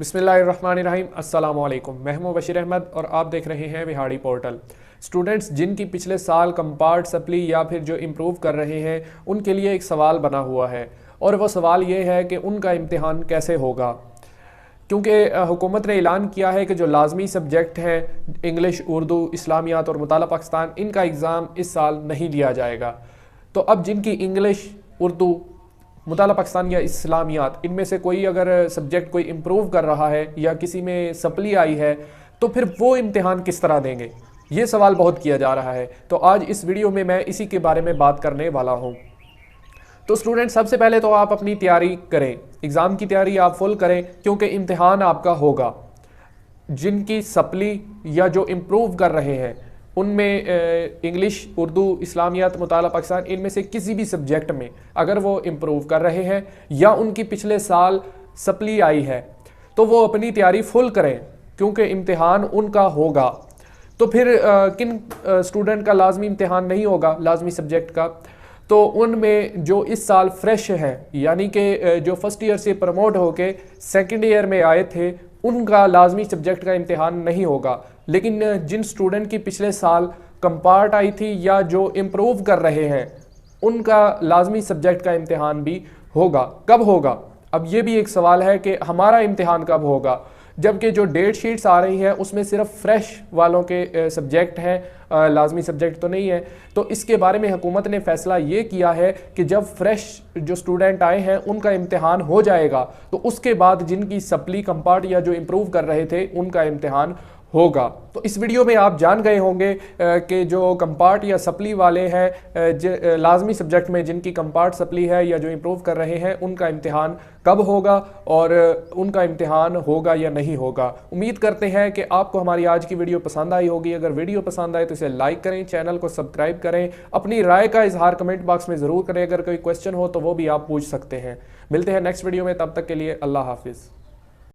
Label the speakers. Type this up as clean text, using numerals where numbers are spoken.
Speaker 1: बिस्मिल्लाहिर्रहमानिर्रहीम, अस्सलामुअलैकुम। मैं हूं बशीर अहमद और आप देख रहे हैं विहाड़ी पोर्टल। स्टूडेंट्स जिनकी पिछले साल कंपार्ट सप्ली या फिर जो इम्प्रूव कर रहे हैं उनके लिए एक सवाल बना हुआ है और वो सवाल ये है कि उनका इम्तिहान कैसे होगा, क्योंकि हुकूमत ने ऐलान किया है कि जो लाजमी सब्जेक्ट हैं इंग्लिश, उर्दू, इस्लामियात और मुताला पाकिस्तान, इनका एग्ज़ाम इस साल नहीं लिया जाएगा। तो अब जिनकी इंग्लिश, उर्दू, मुताला पाकिस्तान या इस्लामियात, इनमें से कोई अगर सब्जेक्ट कोई इम्प्रूव कर रहा है या किसी में सप्ली आई है तो फिर वो इम्तिहान किस तरह देंगे, ये सवाल बहुत किया जा रहा है। तो आज इस वीडियो में मैं इसी के बारे में बात करने वाला हूँ। तो स्टूडेंट, सबसे पहले तो आप अपनी तैयारी करें, एग्ज़ाम की तैयारी आप फुल करें, क्योंकि इम्तिहान आपका होगा। जिनकी सप्ली या जो इम्प्रूव कर रहे हैं उनमें इंग्लिश, उर्दू, इस्लामियात, मुताला पाकिस्तान, इनमें से किसी भी सब्जेक्ट में अगर वो इम्प्रूव कर रहे हैं या उनकी पिछले साल सप्ली आई है तो वो अपनी तैयारी फुल करें, क्योंकि इम्तिहान उनका होगा। तो फिर किन स्टूडेंट का लाजमी इम्तिहान नहीं होगा लाजमी सब्जेक्ट का, तो उनमें जो इस साल फ्रेश हैं, यानी कि जो फर्स्ट ईयर से प्रमोट होके सेकंड ईयर में आए थे, उनका लाजमी सब्जेक्ट का इम्तिहान नहीं होगा। लेकिन जिन स्टूडेंट की पिछले साल कंपार्ट आई थी या जो इम्प्रूव कर रहे हैं उनका लाजमी सब्जेक्ट का इम्तिहान भी होगा। कब होगा, अब ये भी एक सवाल है कि हमारा इम्तिहान कब होगा, जबकि जो डेट शीट्स आ रही हैं उसमें सिर्फ फ्रेश वालों के सब्जेक्ट हैं, लाजमी सब्जेक्ट तो नहीं है। तो इसके बारे में हुकूमत ने फ़ैसला ये किया है कि जब फ्रेश जो स्टूडेंट आए हैं उनका इम्तिहान हो जाएगा तो उसके बाद जिनकी सप्ली, कंपार्ट या जो इम्प्रूव कर रहे थे उनका इम्तिहान होगा। तो इस वीडियो में आप जान गए होंगे कि जो कंपार्ट या सप्ली वाले हैं, लाजमी सब्जेक्ट में जिनकी कंपार्ट सप्ली है या जो इम्प्रूव कर रहे हैं, उनका इम्तिहान कब होगा और उनका इम्तिहान होगा या नहीं होगा। उम्मीद करते हैं कि आपको हमारी आज की वीडियो पसंद आई होगी। अगर वीडियो पसंद आए तो इसे लाइक करें, चैनल को सब्सक्राइब करें, अपनी राय का इजहार कमेंट बॉक्स में ज़रूर करें। अगर कोई क्वेश्चन हो तो वो भी आप पूछ सकते हैं। मिलते हैं नेक्स्ट वीडियो में, तब तक के लिए अल्लाह हाफिज़।